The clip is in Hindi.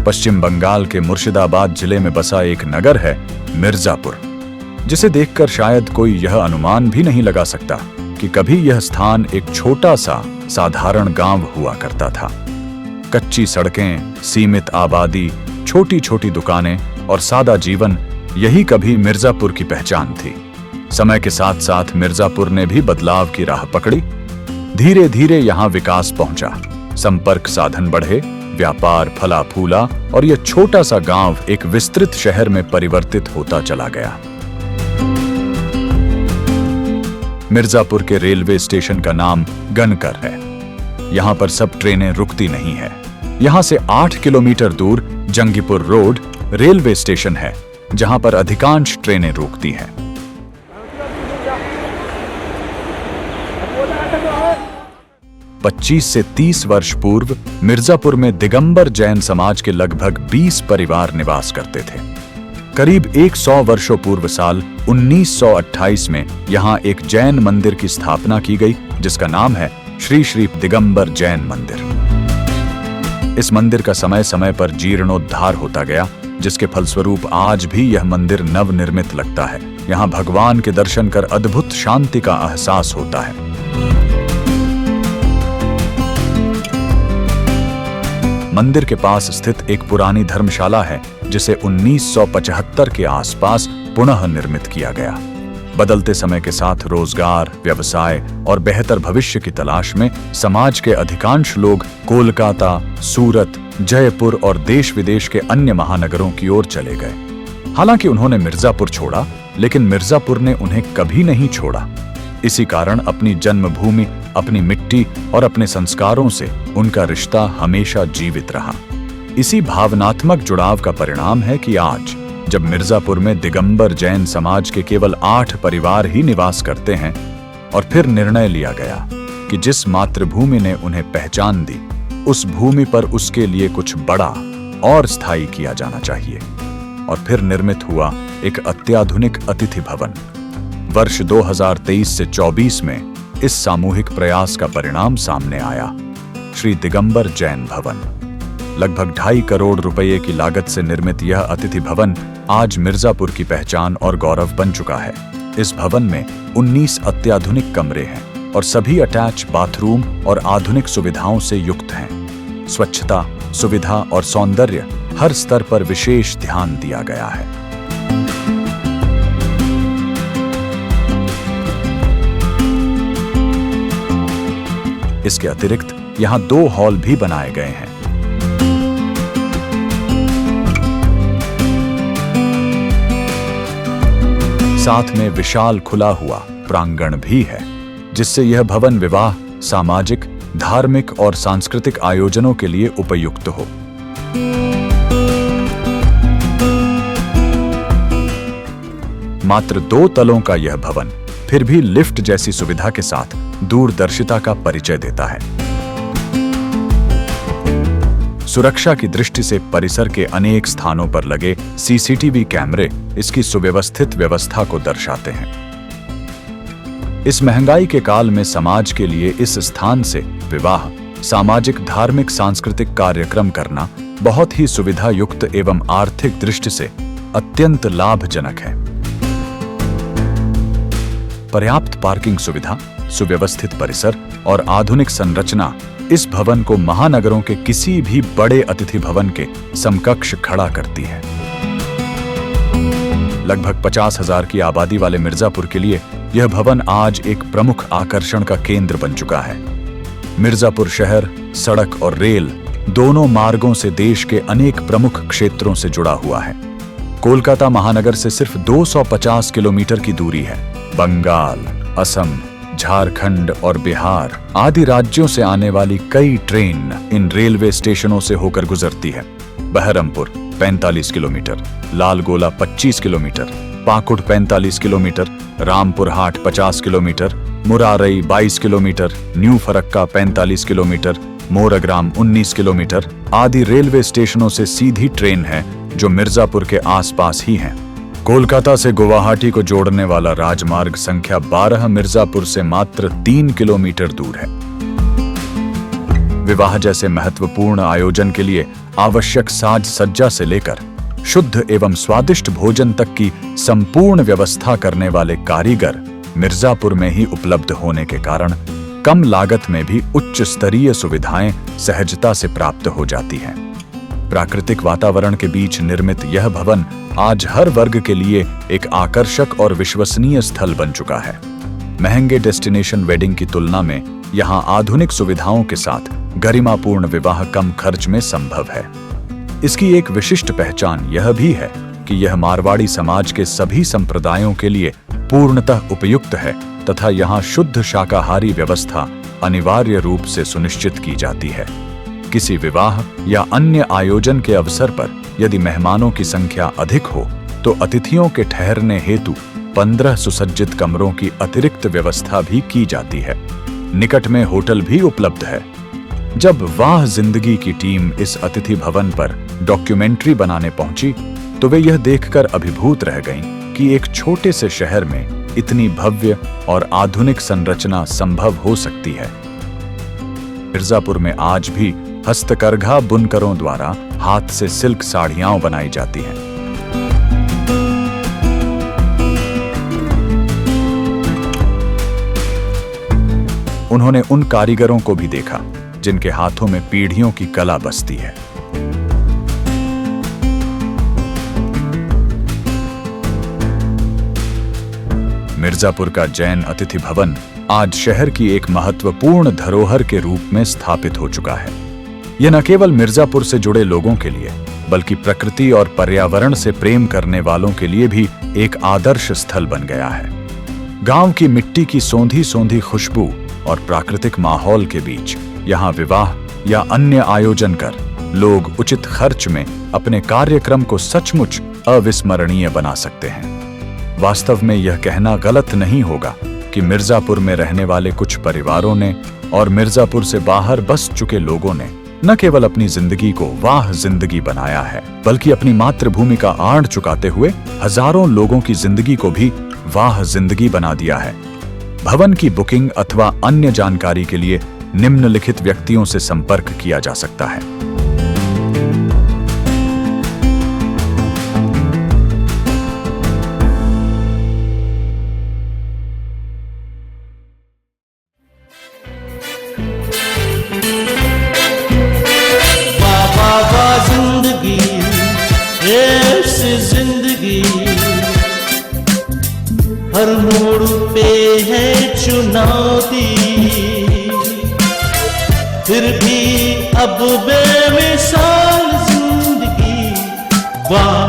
पश्चिम बंगाल के मुर्शिदाबाद जिले में बसा एक नगर है मिर्जापुर, जिसे देखकर शायद कोई यह अनुमान भी नहीं लगा सकता कि कभी यह स्थान एक छोटा सा साधारण गांव हुआ करता था। कच्ची सड़कें, सीमित आबादी, छोटी छोटी दुकानें और सादा जीवन, यही कभी मिर्जापुर की पहचान थी। समय के साथ साथ मिर्जापुर ने भी बदलाव की राह पकड़ी। धीरे धीरे यहाँ विकास पहुंचा, संपर्क साधन बढ़े, व्यापार फला फूला और यह छोटा सा गांव एक विस्तृत शहर में परिवर्तित होता चला गया। मिर्जापुर के रेलवे स्टेशन का नाम गनकर है। यहाँ पर सब ट्रेनें रुकती नहीं है। यहाँ से 8 किलोमीटर दूर जंगीपुर रोड रेलवे स्टेशन है, जहाँ पर अधिकांश ट्रेनें रुकती हैं। पच्चीस से 30 वर्ष पूर्व मिर्जापुर में दिगंबर जैन समाज के लगभग 20 परिवार निवास करते थे। करीब 100 वर्षों पूर्व साल 1928 में यहाँ एक जैन मंदिर की स्थापना की गई, जिसका नाम है श्री श्री दिगंबर जैन मंदिर। इस मंदिर का समय समय पर जीर्णोद्धार होता गया, जिसके फलस्वरूप आज भी यह मंदिर नवनिर्मित लगता है। यहाँ भगवान के दर्शन कर अद्भुत शांति का एहसास होता है। मंदिर के पास स्थित एक पुरानी धर्मशाला है, जिसे 1975 के आसपास पुनः निर्मित किया गया। बदलते समय के साथ रोजगार, व्यवसाय और बेहतर भविष्य की तलाश में समाज के अधिकांश लोग कोलकाता, सूरत, जयपुर और देश विदेश के अन्य महानगरों की ओर चले गए। हालांकि उन्होंने मिर्जापुर छोड़ा, लेकिन मिर्जापुर ने उन्हें कभी नहीं छोड़ा। इसी कारण अपनी जन्मभूमि, अपनी मिट्टी और अपने संस्कारों से उनका रिश्ता हमेशा जीवित रहा। इसी भावनात्मक जुड़ाव का परिणाम है कि आज जब मिर्जापुर में दिगंबर जैन समाज के केवल 8 परिवार ही निवास करते हैं और फिर निर्णय लिया गया कि जिस मातृभूमि ने उन्हें पहचान दी, उस भूमि पर उसके लिए कुछ बड़ा और स्थायी किया जाना चाहिए, और फिर निर्मित हुआ एक अत्याधुनिक अतिथि भवन। वर्ष 2023 से 24 में इस सामूहिक प्रयास का परिणाम सामने आया, श्री दिगंबर जैन भवन। लगभग 2.5 करोड़ रुपए की लागत से निर्मित यह अतिथि भवन आज मिर्जापुर की पहचान और गौरव बन चुका है। इस भवन में 19 अत्याधुनिक कमरे हैं और सभी अटैच बाथरूम और आधुनिक सुविधाओं से युक्त हैं। स्वच्छता, सुविधा और सौंदर्य हर स्तर पर विशेष ध्यान दिया गया है। इसके अतिरिक्त यहाँ 2 हॉल भी बनाए गए हैं। साथ में विशाल खुला हुआ प्रांगण भी है, जिससे यह भवन विवाह, सामाजिक, धार्मिक और सांस्कृतिक आयोजनों के लिए उपयुक्त हो। मात्र 2 तलों का यह भवन फिर भी लिफ्ट जैसी सुविधा के साथ दूरदर्शिता का परिचय देता है। सुरक्षा की दृष्टि से परिसर के अनेक स्थानों पर लगे सीसीटीवी कैमरे इसकी सुव्यवस्थित व्यवस्था को दर्शाते हैं। इस महंगाई के काल में समाज के लिए इस स्थान से विवाह, सामाजिक, धार्मिक, सांस्कृतिक कार्यक्रम करना बहुत ही सुविधा युक्त एवं आर्थिक दृष्टि से अत्यंत लाभजनक है। पर्याप्त पार्किंग सुविधा, सुव्यवस्थित परिसर और आधुनिक संरचना इस भवन को महानगरों के किसी भी बड़े अतिथि भवन के समकक्ष खड़ा करती है। लगभग 50,000 की आबादी वाले मिर्जापुर के लिए यह भवन आज एक प्रमुख आकर्षण का केंद्र बन चुका है। मिर्जापुर शहर सड़क और रेल दोनों मार्गों से देश के अनेक प्रमुख क्षेत्रों से जुड़ा हुआ है। कोलकाता महानगर से सिर्फ 250 किलोमीटर की दूरी है। बंगाल, असम, झारखंड और बिहार आदि राज्यों से आने वाली कई ट्रेन इन रेलवे स्टेशनों से होकर गुजरती है। Baharampur 45 kilometre, Lalgola 25 kilometre, Pakur 45 kilometre, Rampurhat 50 kilometre, Murarai 22 kilometre, new Farakka 45 kilometre, Morgram 19 kilometre आदि रेलवे स्टेशनों से सीधी ट्रेन है जो मिर्जापुर के आसपास ही हैं। कोलकाता से गुवाहाटी को जोड़ने वाला राजमार्ग संख्या 12 मिर्जापुर से मात्र 3 किलोमीटर दूर है। विवाह जैसे महत्वपूर्ण आयोजन के लिए आवश्यक साज सज्जा से लेकर शुद्ध एवं स्वादिष्ट भोजन तक की संपूर्ण व्यवस्था करने वाले कारीगर मिर्जापुर में ही उपलब्ध होने के कारण कम लागत में भी उच्च स्तरीय सुविधाएं सहजता से प्राप्त हो जाती हैं। प्राकृतिक वातावरण के बीच निर्मित यह भवन आज हर वर्ग के लिए एक आकर्षक और विश्वसनीय स्थल बन चुका है। महंगे डेस्टिनेशन वेडिंग की तुलना में यहां आधुनिक सुविधाओं के साथ गरिमापूर्ण विवाह कम खर्च में संभव है। इसकी एक विशिष्ट पहचान यह भी है कि यह मारवाड़ी समाज के सभी संप्रदायों के लिए पूर्णतः उपयुक्त है तथा यहाँ शुद्ध शाकाहारी व्यवस्था अनिवार्य रूप से सुनिश्चित की जाती है। किसी विवाह या अन्य आयोजन के अवसर पर यदि मेहमानों की संख्या अधिक हो तो अतिथियों के ठहरने हेतु 15 सुसज्जित कमरों की अतिरिक्त व्यवस्था भी की जाती है। निकट में होटल भी उपलब्ध है। जब वाह जिंदगी की टीम इस अतिथि भवन पर डॉक्यूमेंट्री बनाने पहुंची तो वे यह देखकर अभिभूत रह गईं कि एक छोटे से शहर में इतनी भव्य और आधुनिक संरचना संभव हो सकती है। मिर्जापुर में आज भी हस्तकरघा बुनकरों द्वारा हाथ से सिल्क साड़ियां बनाई जाती हैं। उन्होंने उन कारीगरों को भी देखा जिनके हाथों में पीढ़ियों की कला बसती है। मिर्जापुर का जैन अतिथि भवन आज शहर की एक महत्वपूर्ण धरोहर के रूप में स्थापित हो चुका है। यह न केवल मिर्जापुर से जुड़े लोगों के लिए बल्कि प्रकृति और पर्यावरण से प्रेम करने वालों के लिए भी एक आदर्श स्थल बन गया है। गांव की मिट्टी की सोंधी सोंधी खुशबू और प्राकृतिक माहौल के बीच यहाँ विवाह या अन्य आयोजन कर लोग उचित खर्च में अपने कार्यक्रम को सचमुच अविस्मरणीय बना सकते हैं। वास्तव में यह कहना गलत नहीं होगा कि मिर्जापुर में रहने वाले कुछ परिवारों ने और मिर्जापुर से बाहर बस चुके लोगों ने न केवल अपनी जिंदगी को वाह जिंदगी बनाया है बल्कि अपनी मातृभूमि का आड़ चुकाते हुए हजारों लोगों की जिंदगी को भी वाह जिंदगी बना दिया है। भवन की बुकिंग अथवा अन्य जानकारी के लिए निम्नलिखित व्यक्तियों से संपर्क किया जा सकता है। हर मोड़ पे है चुनौती, फिर भी अब बेमिसाल जिंदगी वाह